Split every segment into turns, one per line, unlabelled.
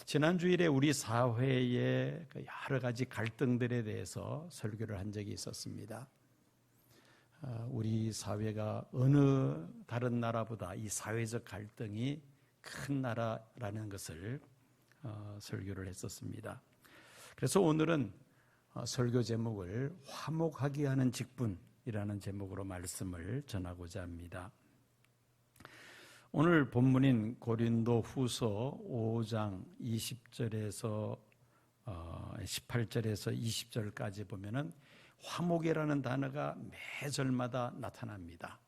지난 주일에 우리 사회의 여러 가지 갈등들에 대해서 설교를 한 적이 있었습니다. 우리 사회가 어느 다른 나라보다 이 사회적 갈등이 큰 나라라는 것을 설교를 했었습니다. 그래서 오늘은 설교 제목을 화목하게 하는 직분이라는 제목으로 말씀을 전하고자 합니다. 오늘 본문인 고린도 후서 5장 20절에서 18절에서 20절까지 보면은 화목이라는 단어가 매 절마다 나타납니다.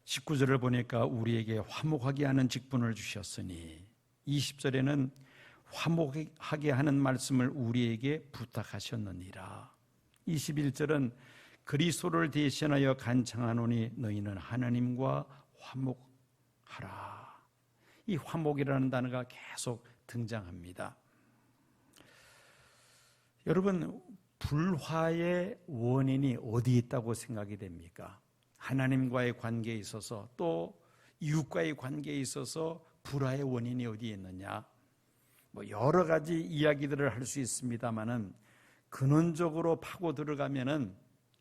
19절을 보니까 우리에게 화목하게 하는 직분을 주셨으니 20절에는 화목하게 하는 말씀을 우리에게 부탁하셨느니라. 21절은 그리스도를 대신하여 간청하노니 너희는 하나님과 화목하라. 이 화목이라는 단어가 계속 등장합니다. 여러분, 불화의 원인이 어디 있다고 생각이 됩니까? 하나님과의 관계에 있어서 또 이웃과의 관계에 있어서 불화의 원인이 어디에 있느냐? 여러 가지 이야기들을 할 수 있습니다만은 근원적으로 파고 들어가면은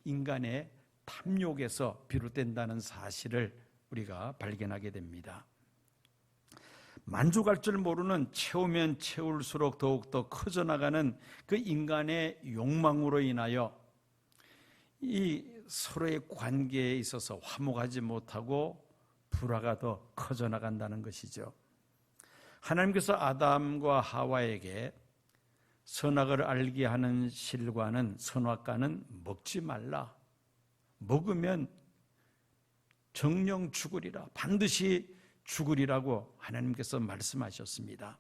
인간의 탐욕에서 비롯된다는 사실을 우리가 발견하게 됩니다. 만족할 줄 모르는 채우면 채울수록 더욱더 커져나가는 그 인간의 욕망으로 인하여 이 서로의 관계에 있어서 화목하지 못하고 불화가 더 커져나간다는 것이죠. 하나님께서 아담과 하와에게 선악을 알게 하는 실과는 선악과는 먹지 말라. 먹으면 정령 죽으리라. 반드시 죽으리라고 하나님께서 말씀하셨습니다.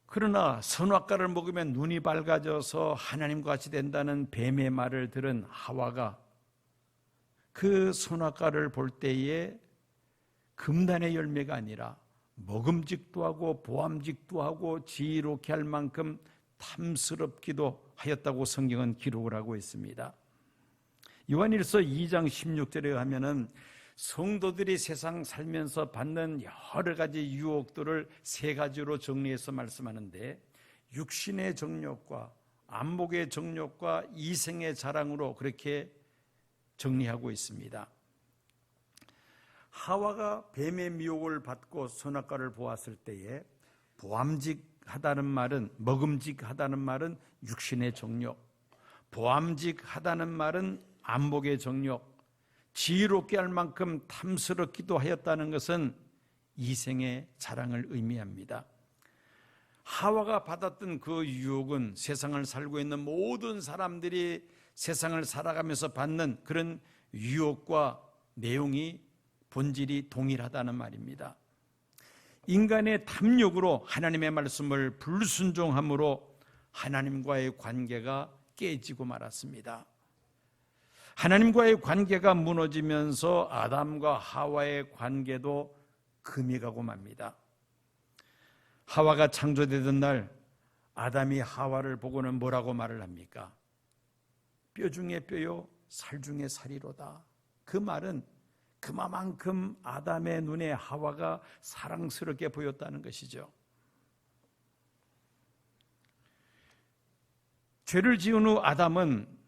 그러나 선악과를 먹으면 눈이 밝아져서 하나님과 같이 된다는 뱀의 말을 들은 하와가 그 선악과를 볼 때에 금단의 열매가 아니라 먹음직도 하고 보암직도 하고 지혜롭게 할 만큼 탐스럽기도 하였다고 성경은 기록을 하고 있습니다. 요한일서 2장 16절에 하면은 성도들이 세상 살면서 받는 여러 가지 유혹들을 세 가지로 정리해서 말씀하는데 육신의 정욕과 안목의 정욕과 이생의 자랑으로 그렇게 정리하고 있습니다. 하와가 뱀의 미혹을 받고 선악과를 보았을 때에 보암직하다는 말은 먹음직하다는 말은 육신의 정욕, 보암직하다는 말은 안목의 정욕, 지혜롭게 할 만큼 탐스럽기도 하였다는 것은 이생의 자랑을 의미합니다. 하와가 받았던 그 유혹은 세상을 살고 있는 모든 사람들이 세상을 살아가면서 받는 그런 유혹과 내용이 본질이 동일하다는 말입니다. 인간의 탐욕으로 하나님의 말씀을 불순종함으로 하나님과의 관계가 깨지고 말았습니다. 하나님과의 관계가 무너지면서 아담과 하와의 관계도 금이 가고 맙니다. 하와가 창조되던 날 아담이 하와를 보고는 뭐라고 말을 합니까? 뼈 중에 뼈요 살 중에 살이로다. 그 말은 그만큼 아담의 눈에 하와가 사랑스럽게 보였다는 것이죠. 죄를 지은 후 아담은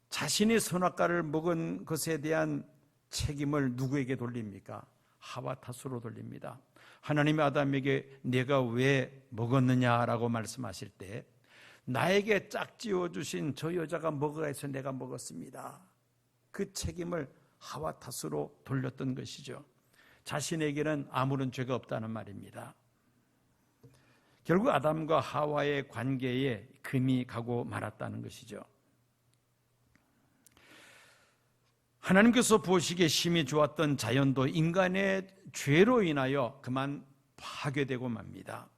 자신이 선악과를 먹은 것에 대한 책임을 누구에게 돌립니까? 하와 탓으로 돌립니다. 하나님이 아담에게 내가 왜 먹었느냐라고 말씀하실 때 나에게 짝지어 주신 저 여자가 먹으라 해서 내가 먹었습니다. 그 책임을 하와 탓으로 돌렸던 것이죠. 자신에게는 아무런 죄가 없다는 말입니다. 결국 아담과 하와의 관계에 금이 가고 말았다는 것이죠. 하나님께서 보시기에 심히 좋았던 자연도 인간의 죄로 인하여 그만 파괴되고 맙니다.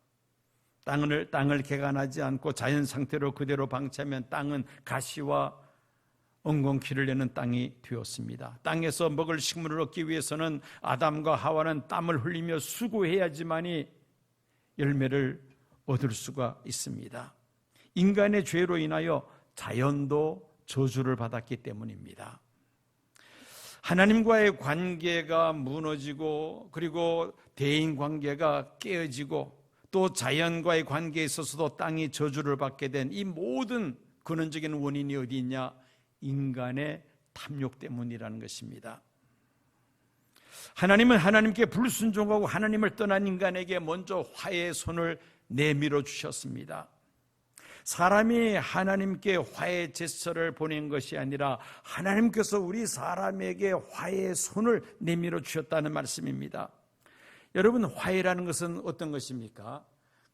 땅을 개간하지 않고 자연 상태로 그대로 방치하면 땅은 가시와 엉겅퀴를 내는 땅이 되었습니다. 땅에서 먹을 식물을 얻기 위해서는 아담과 하와는 땀을 흘리며 수고해야지만이 열매를 얻을 수가 있습니다. 인간의 죄로 인하여 자연도 저주를 받았기 때문입니다. 하나님과의 관계가 무너지고 그리고 대인 관계가 깨어지고 또 자연과의 관계에 있어서도 땅이 저주를 받게 된 이 모든 근원적인 원인이 어디 있냐? 인간의 탐욕 때문이라는 것입니다. 하나님은 하나님께 불순종하고 하나님을 떠난 인간에게 먼저 화해의 손을 내밀어 주셨습니다. 사람이 하나님께 화해 제스처를 보낸 것이 아니라 하나님께서 우리 사람에게 화해의 손을 내밀어 주셨다는 말씀입니다. 여러분, 화해라는 것은 어떤 것입니까?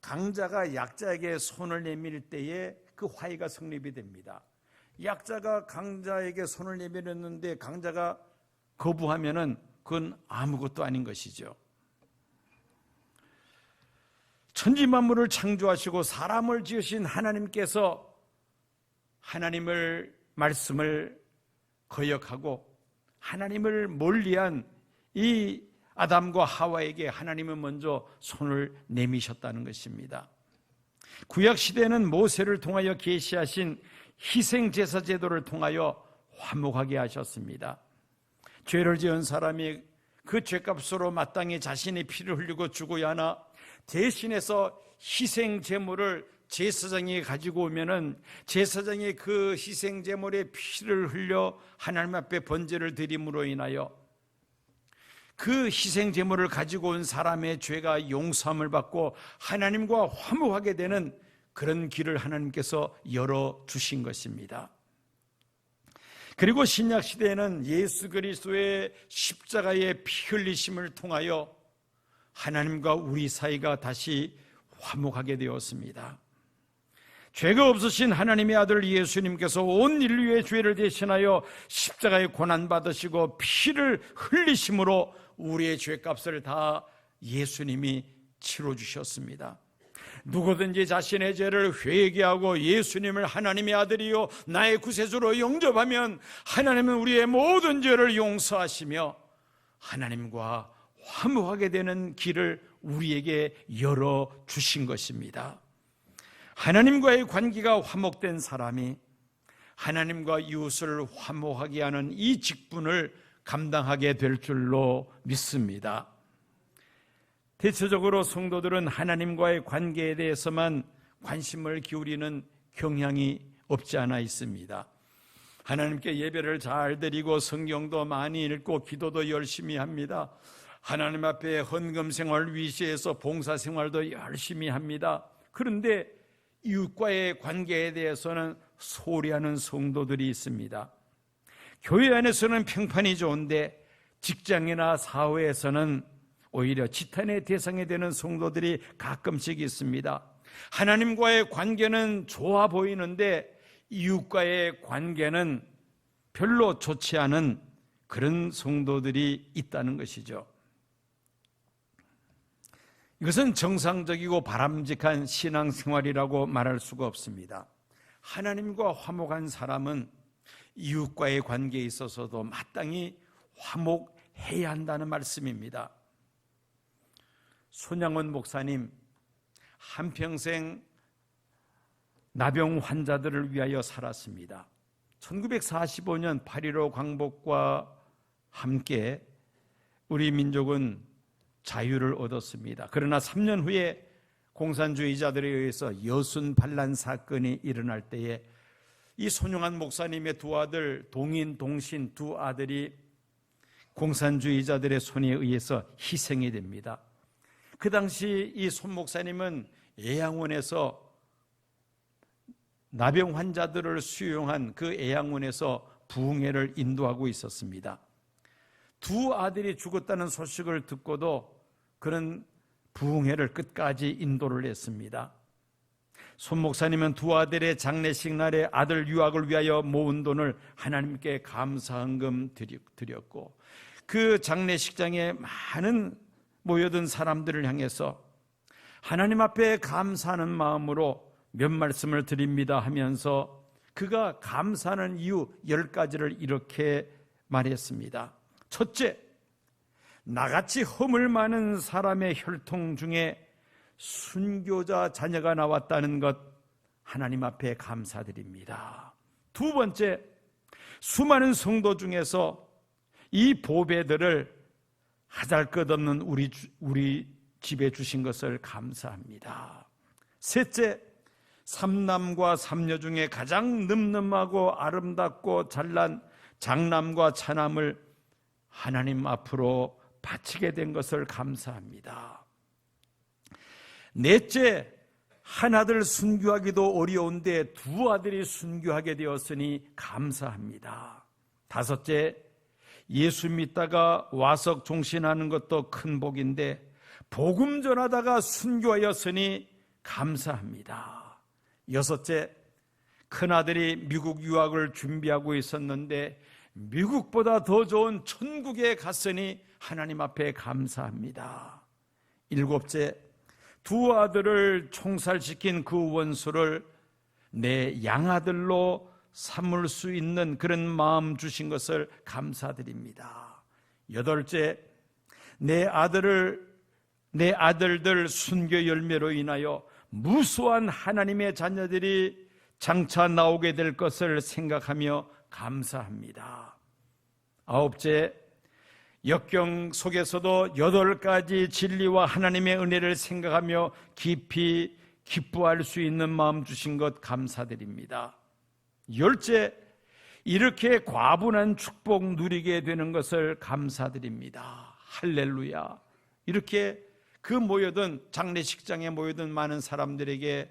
강자가 약자에게 손을 내밀 때에 그 화해가 성립이 됩니다. 약자가 강자에게 손을 내밀었는데 강자가 거부하면은 그건 아무것도 아닌 것이죠. 천지만물을 창조하시고 사람을 지으신 하나님께서 하나님을 말씀을 거역하고 하나님을 멀리한 이 아담과 하와에게 하나님은 먼저 손을 내미셨다는 것입니다. 구약 시대는 모세를 통하여 계시하신 희생제사 제도를 통하여 화목하게 하셨습니다. 죄를 지은 사람이 그 죄값으로 마땅히 자신의 피를 흘리고 죽어야 하나 대신해서 희생 제물을 제사장이 가지고 오면은 제사장이 그 희생 제물의 피를 흘려 하나님 앞에 번제를 드림으로 인하여 그 희생 제물을 가지고 온 사람의 죄가 용서함을 받고 하나님과 화목하게 되는 그런 길을 하나님께서 열어 주신 것입니다. 그리고 신약 시대에는 예수 그리스도의 십자가의 피 흘리심을 통하여 하나님과 우리 사이가 다시 화목하게 되었습니다. 죄가 없으신 하나님의 아들 예수님께서 온 인류의 죄를 대신하여 십자가에 고난받으시고 피를 흘리심으로 우리의 죄값을 다 예수님이 치러주셨습니다. 누구든지 자신의 죄를 회개하고 예수님을 하나님의 아들이요 나의 구세주로 영접하면 하나님은 우리의 모든 죄를 용서하시며 하나님과 화목하게 되는 길을 우리에게 열어주신 것입니다. 하나님과의 관계가 화목된 사람이 하나님과 이웃을 화목하게 하는 이 직분을 감당하게 될 줄로 믿습니다. 대체적으로 성도들은 하나님과의 관계에 대해서만 관심을 기울이는 경향이 없지 않아 있습니다. 하나님께 예배를 잘 드리고 성경도 많이 읽고 기도도 열심히 합니다. 하나님 앞에 헌금 생활 위시해서 봉사 생활도 열심히 합니다. 그런데 이웃과의 관계에 대해서는 소홀히 하는 성도들이 있습니다. 교회 안에서는 평판이 좋은데 직장이나 사회에서는 오히려 지탄의 대상이 되는 성도들이 가끔씩 있습니다. 하나님과의 관계는 좋아 보이는데 이웃과의 관계는 별로 좋지 않은 그런 성도들이 있다는 것이죠. 이것은 정상적이고 바람직한 신앙생활이라고 말할 수가 없습니다. 하나님과 화목한 사람은 이웃과의 관계에 있어서도 마땅히 화목해야 한다는 말씀입니다. 손양원 목사님 한평생 나병 환자들을 위하여 살았습니다. 1945년 8.15 광복과 함께 우리 민족은 자유를 얻었습니다. 그러나 3년 후에 공산주의자들에 의해서 여순 반란 사건이 일어날 때에 이 손용한 목사님의 두 아들 동인, 동신 두 아들이 공산주의자들의 손에 의해서 희생이 됩니다. 그 당시 이 손 목사님은 애양원에서 나병 환자들을 수용한 그 애양원에서 부흥회를 인도하고 있었습니다. 두 아들이 죽었다는 소식을 듣고도 그런 부흥회를 끝까지 인도를 했습니다. 손 목사님은 두 아들의 장례식 날에 아들 유학을 위하여 모은 돈을 하나님께 감사헌금 드렸고 그 장례식장에 많은 모여든 사람들을 향해서 하나님 앞에 감사하는 마음으로 몇 말씀을 드립니다 하면서 그가 감사하는 이유 10가지를 이렇게 말했습니다. 첫째, 나같이 허물 많은 사람의 혈통 중에 순교자 자녀가 나왔다는 것 하나님 앞에 감사드립니다. 두 번째, 수많은 성도 중에서 이 보배들을 하잘것없는 우리 집에 주신 것을 감사합니다. 셋째, 삼남과 삼녀 중에 가장 늠름하고 아름답고 잘난 장남과 차남을 하나님 앞으로 바치게 된 것을 감사합니다. 넷째, 한 아들 순교하기도 어려운데 두 아들이 순교하게 되었으니 감사합니다. 다섯째, 예수 믿다가 와서 종신하는 것도 큰 복인데 복음 전하다가 순교하였으니 감사합니다. 여섯째, 큰아들이 미국 유학을 준비하고 있었는데 미국보다 더 좋은 천국에 갔으니 하나님 앞에 감사합니다. 일곱째, 두 아들을 총살시킨 그 원수를 내 양아들로 삼을 수 있는 그런 마음 주신 것을 감사드립니다. 여덟째, 내 아들들 순교 열매로 인하여 무수한 하나님의 자녀들이 장차 나오게 될 것을 생각하며 감사합니다. 아홉째, 역경 속에서도 8가지 진리와 하나님의 은혜를 생각하며 깊이 기뻐할 수 있는 마음 주신 것 감사드립니다. 열째, 이렇게 과분한 축복 누리게 되는 것을 감사드립니다. 할렐루야. 이렇게 그 모여든 장례식장에 모여든 많은 사람들에게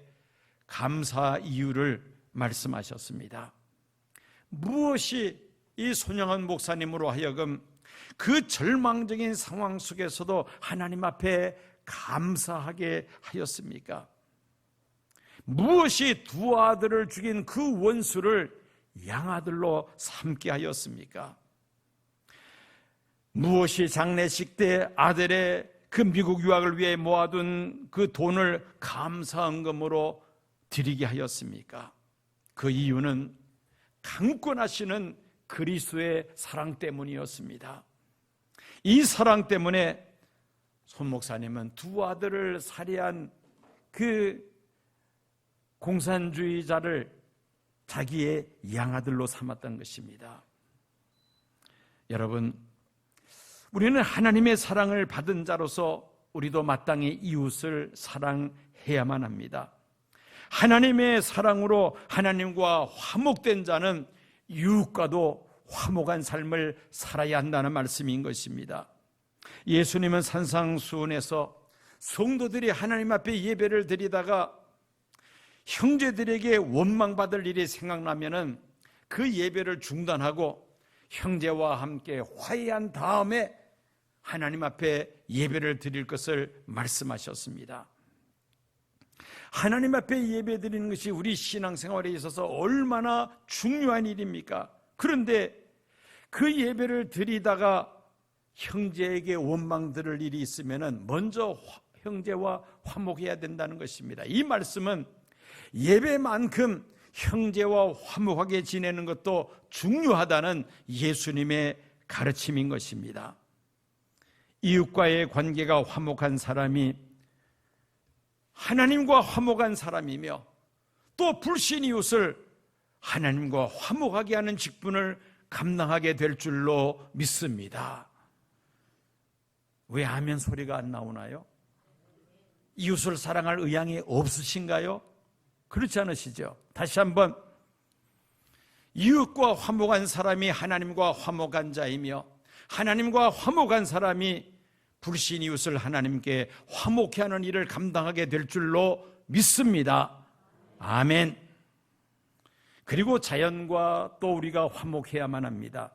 감사 이유를 말씀하셨습니다. 무엇이 이 손영은 목사님으로 하여금 그 절망적인 상황 속에서도 하나님 앞에 감사하게 하였습니까? 무엇이 두 아들을 죽인 그 원수를 양아들로 삼게 하였습니까? 무엇이 장례식 때 아들의 그 미국 유학을 위해 모아둔 그 돈을 감사헌금으로 드리게 하였습니까? 그 이유는 강권하시는 그리스도의 사랑 때문이었습니다. 이 사랑 때문에 손 목사님은 두 아들을 살해한 그 공산주의자를 자기의 양아들로 삼았던 것입니다. 여러분, 우리는 하나님의 사랑을 받은 자로서 우리도 마땅히 이웃을 사랑해야만 합니다. 하나님의 사랑으로 하나님과 화목된 자는 이웃과도 화목한 삶을 살아야 한다는 말씀인 것입니다. 예수님은 산상수훈에서 성도들이 하나님 앞에 예배를 드리다가 형제들에게 원망받을 일이 생각나면은 그 예배를 중단하고 형제와 함께 화해한 다음에 하나님 앞에 예배를 드릴 것을 말씀하셨습니다. 하나님 앞에 예배 드리는 것이 우리 신앙생활에 있어서 얼마나 중요한 일입니까? 그런데 그 예배를 드리다가 형제에게 원망 들을 일이 있으면 먼저 형제와 화목해야 된다는 것입니다. 이 말씀은 예배만큼 형제와 화목하게 지내는 것도 중요하다는 예수님의 가르침인 것입니다. 이웃과의 관계가 화목한 사람이 하나님과 화목한 사람이며 또 불신 이웃을 하나님과 화목하게 하는 직분을 감당하게 될 줄로 믿습니다. 왜 아멘 소리가 안 나오나요? 이웃을 사랑할 의향이 없으신가요? 그렇지 않으시죠? 다시 한번, 이웃과 화목한 사람이 하나님과 화목한 자이며 하나님과 화목한 사람이 불신 이웃을 하나님께 화목케 하는 일을 감당하게 될 줄로 믿습니다. 아멘. 그리고 자연과 또 우리가 화목해야만 합니다.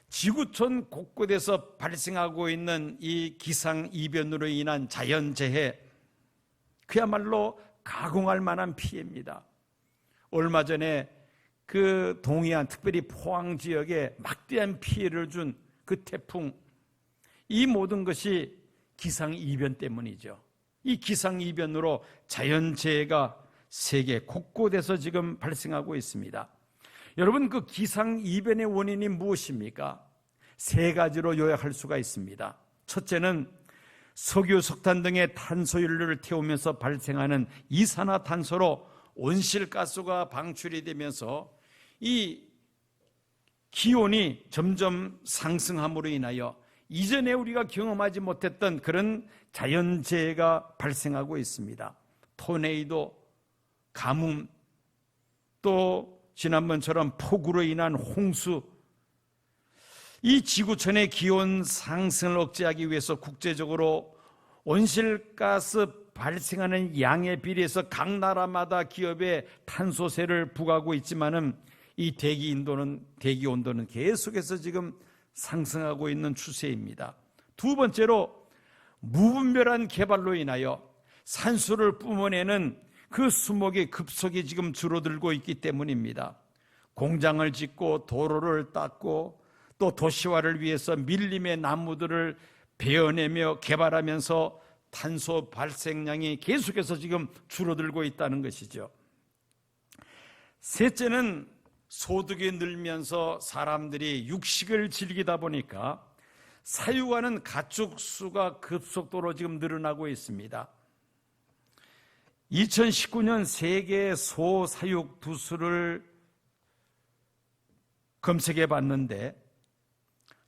지구촌 곳곳에서 발생하고 있는 이 기상이변으로 인한 자연재해, 그야말로 가공할 만한 피해입니다. 얼마 전에 그 동해안, 특별히 포항 지역에 막대한 피해를 준 그 태풍, 이 모든 것이 기상이변 때문이죠. 이 기상이변으로 자연재해가 세계 곳곳에서 지금 발생하고 있습니다. 여러분, 그 기상이변의 원인이 무엇입니까? 3가지로 요약할 수가 있습니다. 첫째는 석유, 석탄 등의 탄소연료를 태우면서 발생하는 이산화탄소로 온실가스가 방출이 되면서 이 기온이 점점 상승함으로 인하여 이전에 우리가 경험하지 못했던 그런 자연재해가 발생하고 있습니다. 토네이도, 가뭄, 또 지난번처럼 폭우로 인한 홍수, 이 지구촌의 기온 상승을 억제하기 위해서 국제적으로 온실가스 발생하는 양에 비례해서 각 나라마다 기업에 탄소세를 부과하고 있지만은 이 대기 온도는 계속해서 지금 상승하고 있는 추세입니다. 두 번째로 무분별한 개발로 인하여 산소를 뿜어내는 그 수목의 급속히 지금 줄어들고 있기 때문입니다. 공장을 짓고 도로를 닦고 또 도시화를 위해서 밀림의 나무들을 베어내며 개발하면서 탄소 발생량이 계속해서 지금 줄어들고 있다는 것이죠. 셋째는 소득이 늘면서 사람들이 육식을 즐기다 보니까 사육하는 가축 수가 급속도로 지금 늘어나고 있습니다. 2019년 세계 소 사육 두수를 검색해 봤는데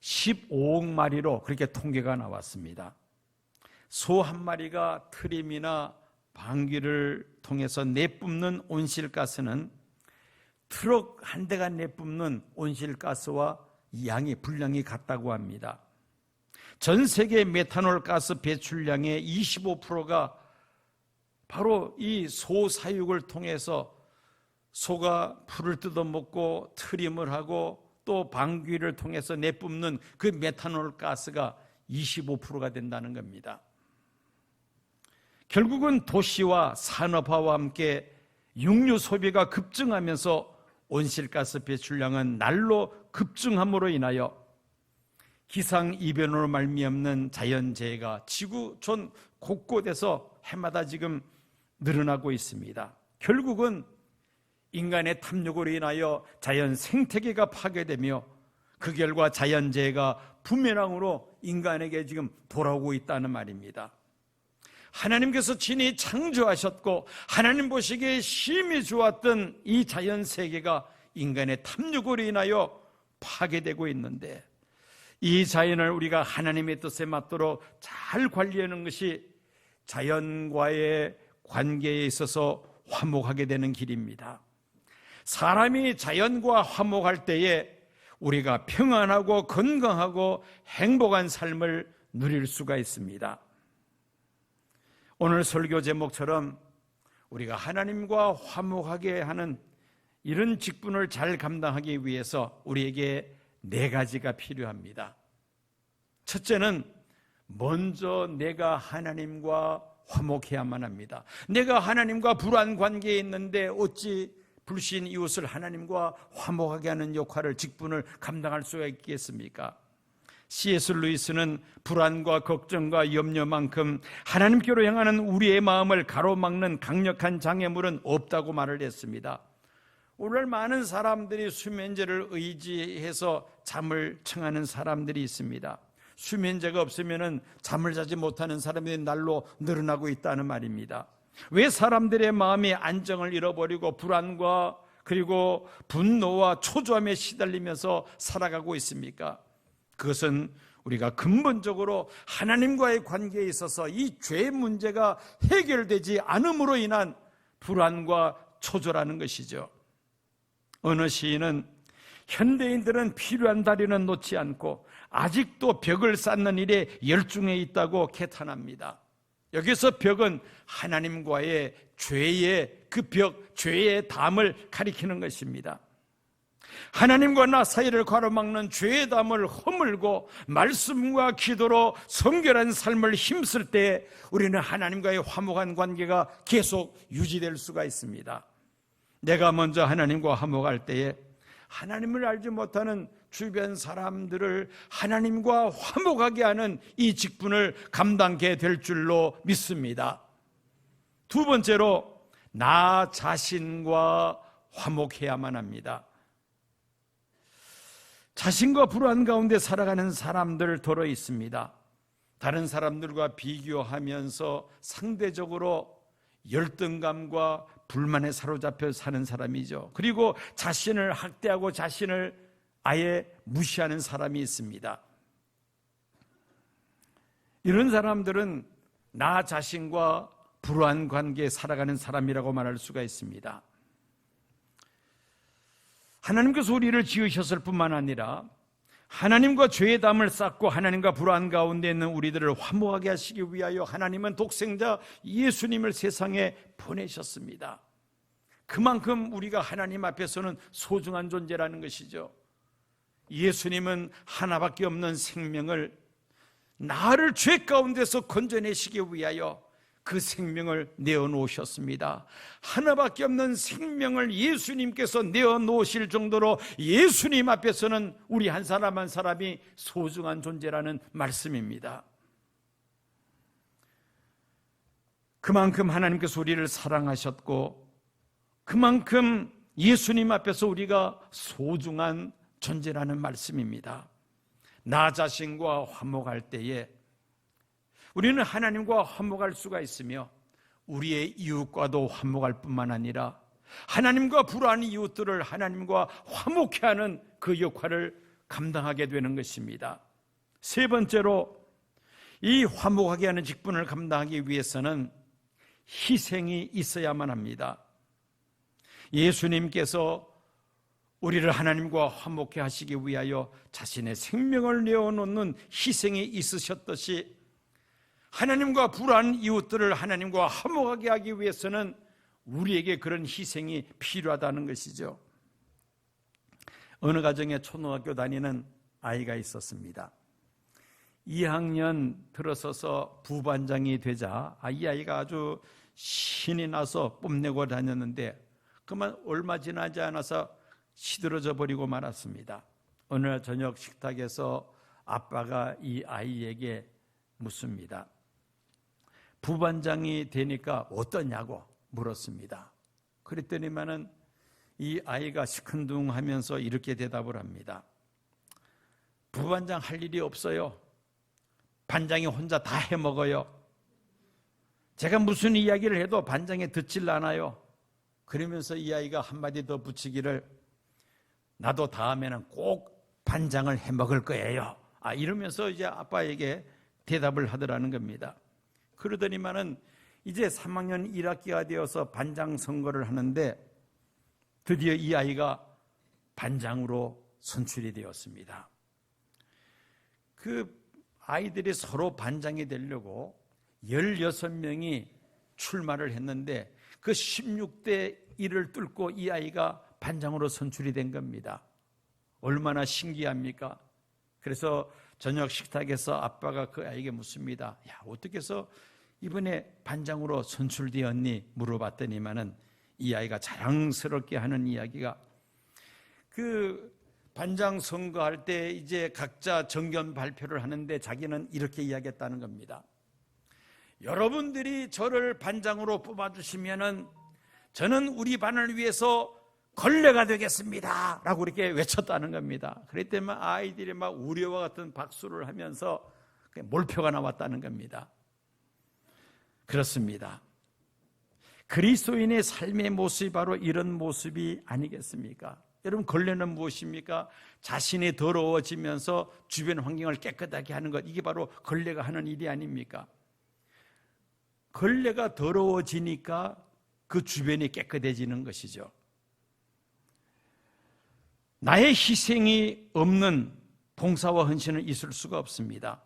15억 마리로 그렇게 통계가 나왔습니다. 소 한 마리가 트림이나 방귀를 통해서 내뿜는 온실가스는 트럭 한 대가 내뿜는 온실가스와 양이 분량이 같다고 합니다. 전 세계 메탄올 가스 배출량의 25%가 바로 이 소 사육을 통해서 소가 풀을 뜯어먹고 트림을 하고 또 방귀를 통해서 내뿜는 그 메탄올 가스가 25%가 된다는 겁니다. 결국은 도시와 산업화와 함께 육류 소비가 급증하면서 온실가스 배출량은 날로 급증함으로 인하여 기상이변으로 말미암는 자연재해가 지구촌 곳곳에서 해마다 지금 늘어나고 있습니다. 결국은 인간의 탐욕으로 인하여 자연 생태계가 파괴되며 그 결과 자연재해가 부메랑으로 인간에게 지금 돌아오고 있다는 말입니다. 하나님께서 친히 창조하셨고 하나님 보시기에 심히 좋았던 이 자연세계가 인간의 탐욕으로 인하여 파괴되고 있는데 이 자연을 우리가 하나님의 뜻에 맞도록 잘 관리하는 것이 자연과의 관계에 있어서 화목하게 되는 길입니다. 사람이 자연과 화목할 때에 우리가 평안하고 건강하고 행복한 삶을 누릴 수가 있습니다. 오늘 설교 제목처럼 우리가 하나님과 화목하게 하는 이런 직분을 잘 감당하기 위해서 우리에게 4가지가 필요합니다. 첫째는 먼저 내가 하나님과 화목해야만 합니다. 내가 하나님과 불안 관계에 있는데 어찌 불신 이웃을 하나님과 화목하게 하는 역할을 직분을 감당할 수가 있겠습니까? C.S. 루이스는 불안과 걱정과 염려만큼 하나님께로 향하는 우리의 마음을 가로막는 강력한 장애물은 없다고 말을 했습니다. 오늘 많은 사람들이 수면제를 의지해서 잠을 청하는 사람들이 있습니다. 수면제가 없으면 잠을 자지 못하는 사람들이 날로 늘어나고 있다는 말입니다. 왜 사람들의 마음이 안정을 잃어버리고 불안과 그리고 분노와 초조함에 시달리면서 살아가고 있습니까? 그것은 우리가 근본적으로 하나님과의 관계에 있어서 이 죄 문제가 해결되지 않음으로 인한 불안과 초조라는 것이죠. 어느 시인은 현대인들은 필요한 다리는 놓지 않고 아직도 벽을 쌓는 일에 열중해 있다고 개탄합니다. 여기서 벽은 하나님과의 죄의 그 벽, 죄의 담을 가리키는 것입니다. 하나님과 나 사이를 가로막는 죄의 담을 허물고 말씀과 기도로 성결한 삶을 힘쓸 때 우리는 하나님과의 화목한 관계가 계속 유지될 수가 있습니다. 내가 먼저 하나님과 화목할 때에 하나님을 알지 못하는 주변 사람들을 하나님과 화목하게 하는 이 직분을 감당하게 될 줄로 믿습니다. 두 번째로 나 자신과 화목해야만 합니다. 자신과 불안 가운데 살아가는 사람들 더러 있습니다. 다른 사람들과 비교하면서 상대적으로 열등감과 불만에 사로잡혀 사는 사람이죠. 그리고 자신을 학대하고 자신을 아예 무시하는 사람이 있습니다. 이런 사람들은 나 자신과 불우한 관계에 살아가는 사람이라고 말할 수가 있습니다. 하나님께서 우리를 지으셨을 뿐만 아니라 하나님과 죄의 담을 쌓고 하나님과 불안 가운데 있는 우리들을 화목하게 하시기 위하여 하나님은 독생자 예수님을 세상에 보내셨습니다. 그만큼 우리가 하나님 앞에서는 소중한 존재라는 것이죠. 예수님은 하나밖에 없는 생명을 나를 죄 가운데서 건져내시기 위하여 그 생명을 내어놓으셨습니다. 하나밖에 없는 생명을 예수님께서 내어놓으실 정도로 예수님 앞에서는 우리 한 사람 한 사람이 소중한 존재라는 말씀입니다. 그만큼 하나님께서 우리를 사랑하셨고 그만큼 예수님 앞에서 우리가 소중한 존재라는 말씀입니다. 나 자신과 화목할 때에 우리는 하나님과 화목할 수가 있으며 우리의 이웃과도 화목할 뿐만 아니라 하나님과 불우한 이웃들을 하나님과 화목케 하는 그 역할을 감당하게 되는 것입니다. 세 번째로 이 화목하게 하는 직분을 감당하기 위해서는 희생이 있어야만 합니다. 예수님께서 우리를 하나님과 화목케 하시기 위하여 자신의 생명을 내어놓는 희생이 있으셨듯이 하나님과 불우한 이웃들을 하나님과 화목하게 하기 위해서는 우리에게 그런 희생이 필요하다는 것이죠. 어느 가정에 초등학교 다니는 아이가 있었습니다. 2학년 들어서서 부반장이 되자 이 아이가 아주 신이 나서 뽐내고 다녔는데 그만 얼마 지나지 않아서 시들어져 버리고 말았습니다. 어느 날 저녁 식탁에서 아빠가 이 아이에게 묻습니다. 부반장이 되니까 어떠냐고 물었습니다. 그랬더니만은 이 아이가 시큰둥하면서 이렇게 대답을 합니다. 부반장 할 일이 없어요. 반장이 혼자 다 해먹어요. 제가 무슨 이야기를 해도 반장이 듣질 않아요. 그러면서 이 아이가 한마디 더 붙이기를 나도 다음에는 꼭 반장을 해먹을 거예요. 이러면서 이제 아빠에게 대답을 하더라는 겁니다. 그러더니만은 이제 3학년 1학기가 되어서 반장 선거를 하는데 드디어 이 아이가 반장으로 선출이 되었습니다. 그 아이들이 서로 반장이 되려고 16명이 출마를 했는데 그 16대 1을 뚫고 이 아이가 반장으로 선출이 된 겁니다. 얼마나 신기합니까? 그래서 저녁 식탁에서 아빠가 그 아이에게 묻습니다. 야, 어떻게 해서 이번에 반장으로 선출되었니? 물어봤더니만은 이 아이가 자랑스럽게 하는 이야기가 그 반장 선거할 때 이제 각자 정견 발표를 하는데 자기는 이렇게 이야기했다는 겁니다. 여러분들이 저를 반장으로 뽑아주시면은 저는 우리 반을 위해서 걸레가 되겠습니다 라고 이렇게 외쳤다는 겁니다. 그랬더니 아이들이 막 우려와 같은 박수를 하면서 몰표가 나왔다는 겁니다. 그렇습니다. 그리스도인의 삶의 모습이 바로 이런 모습이 아니겠습니까? 여러분, 걸레는 무엇입니까? 자신이 더러워지면서 주변 환경을 깨끗하게 하는 것, 이게 바로 걸레가 하는 일이 아닙니까? 걸레가 더러워지니까 그 주변이 깨끗해지는 것이죠. 나의 희생이 없는 봉사와 헌신은 있을 수가 없습니다.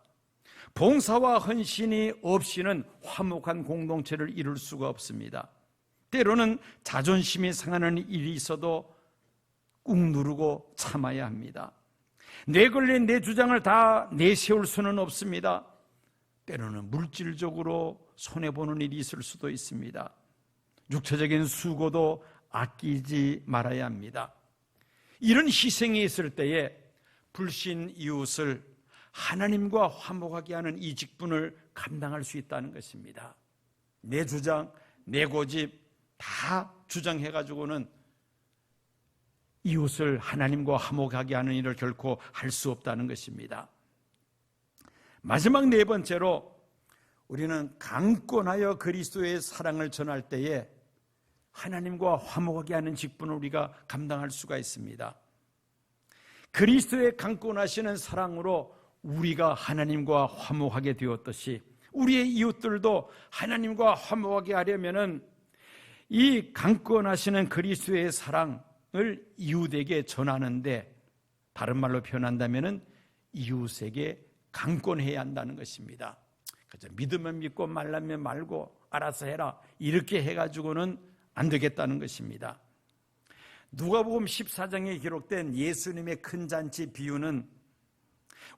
봉사와 헌신이 없이는 화목한 공동체를 이룰 수가 없습니다. 때로는 자존심이 상하는 일이 있어도 꾹 누르고 참아야 합니다. 내 권리, 내 주장을 다 내세울 수는 없습니다. 때로는 물질적으로 손해보는 일이 있을 수도 있습니다. 육체적인 수고도 아끼지 말아야 합니다. 이런 희생이 있을 때에 불신 이웃을 하나님과 화목하게 하는 이 직분을 감당할 수 있다는 것입니다. 내 주장, 내 고집 다 주장해가지고는 이웃을 하나님과 화목하게 하는 일을 결코 할 수 없다는 것입니다. 마지막 네 번째로 우리는 강권하여 그리스도의 사랑을 전할 때에 하나님과 화목하게 하는 직분을 우리가 감당할 수가 있습니다. 그리스도의 강권하시는 사랑으로 우리가 하나님과 화목하게 되었듯이 우리의 이웃들도 하나님과 화목하게 하려면은 이 강권하시는 그리스도의 사랑을 이웃에게 전하는데, 다른 말로 표현한다면은 이웃에게 강권해야 한다는 것입니다. 그죠? 믿으면 믿고 말라면 말고 알아서 해라, 이렇게 해가지고는 안 되겠다는 것입니다. 누가복음 14장에 기록된 예수님의 큰 잔치 비유는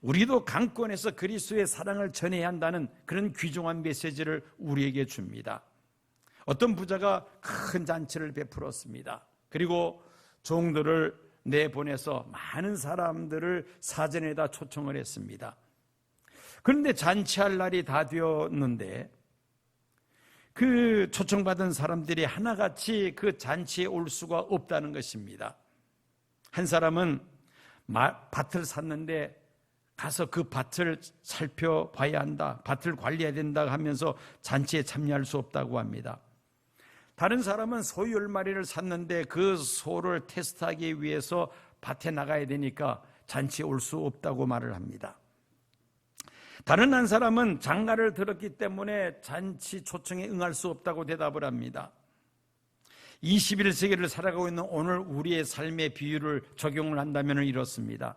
우리도 강권해서 그리스도의 사랑을 전해야 한다는 그런 귀중한 메시지를 우리에게 줍니다. 어떤 부자가 큰 잔치를 베풀었습니다. 그리고 종들을 내보내서 많은 사람들을 사전에다 초청을 했습니다. 그런데 잔치할 날이 다 되었는데 그 초청받은 사람들이 하나같이 그 잔치에 올 수가 없다는 것입니다. 한 사람은 밭을 샀는데 가서 그 밭을 살펴봐야 한다, 밭을 관리해야 된다 하면서 잔치에 참여할 수 없다고 합니다. 다른 사람은 소 10마리를 샀는데 그 소를 테스트하기 위해서 밭에 나가야 되니까 잔치에 올 수 없다고 말을 합니다. 다른 한 사람은 장가를 들었기 때문에 잔치 초청에 응할 수 없다고 대답을 합니다. 21세기를 살아가고 있는 오늘 우리의 삶의 비유를 적용을 한다면 이렇습니다.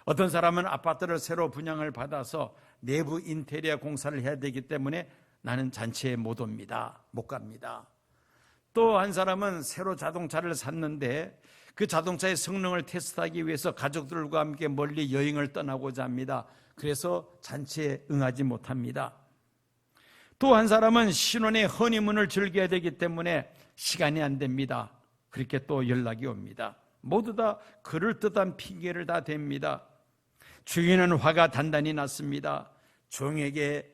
어떤 사람은 아파트를 새로 분양을 받아서 내부 인테리어 공사를 해야 되기 때문에 나는 잔치에 못 옵니다, 못 갑니다. 또 한 사람은 새로 자동차를 샀는데 그 자동차의 성능을 테스트하기 위해서 가족들과 함께 멀리 여행을 떠나고자 합니다. 그래서 잔치에 응하지 못합니다. 또 한 사람은 신혼의 허니문을 즐겨야 되기 때문에 시간이 안 됩니다. 그렇게 또 연락이 옵니다. 모두 다 그럴듯한 핑계를 다 댑니다. 주인은 화가 단단히 났습니다. 종에게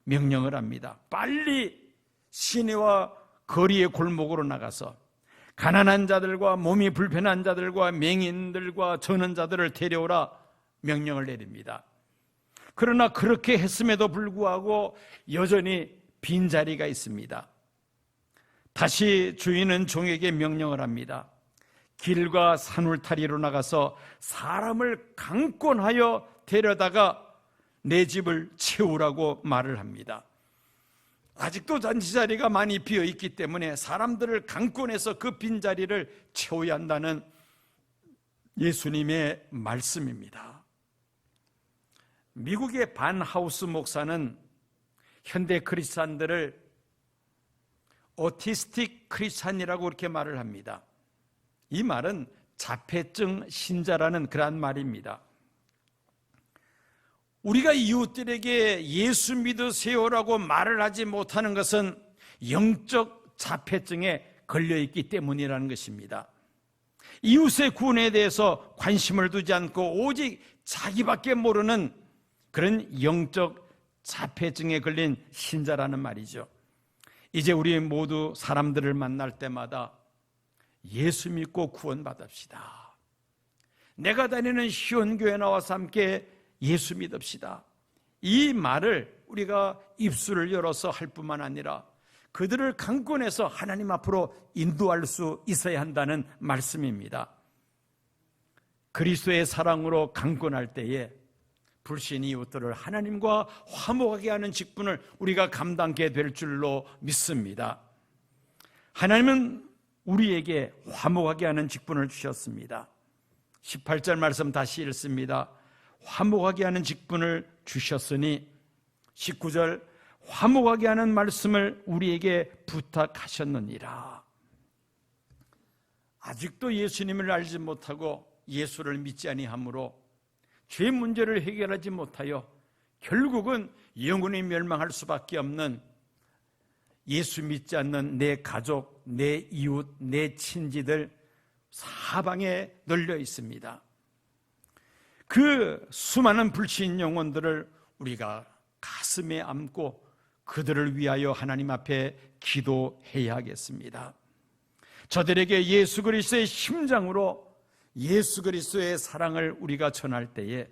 명령을 합니다. 빨리 시내와 거리의 골목으로 나가서 가난한 자들과 몸이 불편한 자들과 맹인들과 전원자들을 데려오라 명령을 내립니다. 그러나 그렇게 했음에도 불구하고 여전히 빈자리가 있습니다. 다시 주인은 종에게 명령을 합니다. 길과 산울타리로 나가서 사람을 강권하여 데려다가 내 집을 채우라고 말을 합니다. 아직도 잔치자리가 많이 비어있기 때문에 사람들을 강권해서 그 빈자리를 채워야 한다는 예수님의 말씀입니다. 미국의 반 하우스 목사는 현대 크리스찬들을 오티스틱 크리스찬이라고 그렇게 말을 합니다. 이 말은 자폐증 신자라는 그러한 말입니다. 우리가 이웃들에게 예수 믿으세요라고 말을 하지 못하는 것은 영적 자폐증에 걸려있기 때문이라는 것입니다. 이웃의 구원에 대해서 관심을 두지 않고 오직 자기밖에 모르는 그런 영적 자폐증에 걸린 신자라는 말이죠. 이제 우리 모두 사람들을 만날 때마다 예수 믿고 구원받읍시다. 내가 다니는 시온교회 나와서 함께 예수 믿읍시다. 이 말을 우리가 입술을 열어서 할 뿐만 아니라 그들을 강권해서 하나님 앞으로 인도할 수 있어야 한다는 말씀입니다. 그리스도의 사랑으로 강권할 때에 불신 이웃들을 하나님과 화목하게 하는 직분을 우리가 감당하게 될 줄로 믿습니다. 하나님은 우리에게 화목하게 하는 직분을 주셨습니다. 18절 말씀 다시 읽습니다. 화목하게 하는 직분을 주셨으니 19절 화목하게 하는 말씀을 우리에게 부탁하셨느니라. 아직도 예수님을 알지 못하고 예수를 믿지 아니하므로 죄 문제를 해결하지 못하여 결국은 영원히 멸망할 수밖에 없는 예수 믿지 않는 내 가족, 내 이웃, 내 친지들 사방에 널려 있습니다. 그 수많은 불신 영혼들을 우리가 가슴에 안고 그들을 위하여 하나님 앞에 기도해야 하겠습니다. 저들에게 예수 그리스도의 심장으로 예수 그리스도의 사랑을 우리가 전할 때에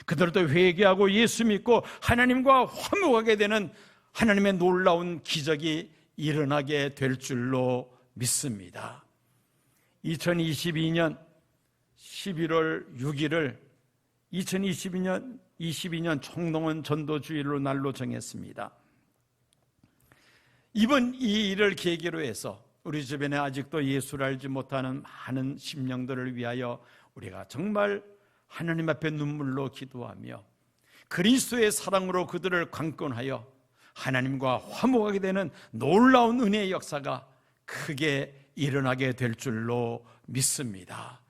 그들도 회개하고 예수 믿고 하나님과 화목하게 되는 하나님의 놀라운 기적이 일어나게 될 줄로 믿습니다. 2022년 11월 6일을 2022년 총동원 전도주일로 날로 정했습니다. 이번 이 일을 계기로 해서 우리 주변에 아직도 예수를 알지 못하는 많은 심령들을 위하여 우리가 정말 하나님 앞에 눈물로 기도하며 그리스도의 사랑으로 그들을 강권하여 하나님과 화목하게 되는 놀라운 은혜의 역사가 크게 일어나게 될 줄로 믿습니다.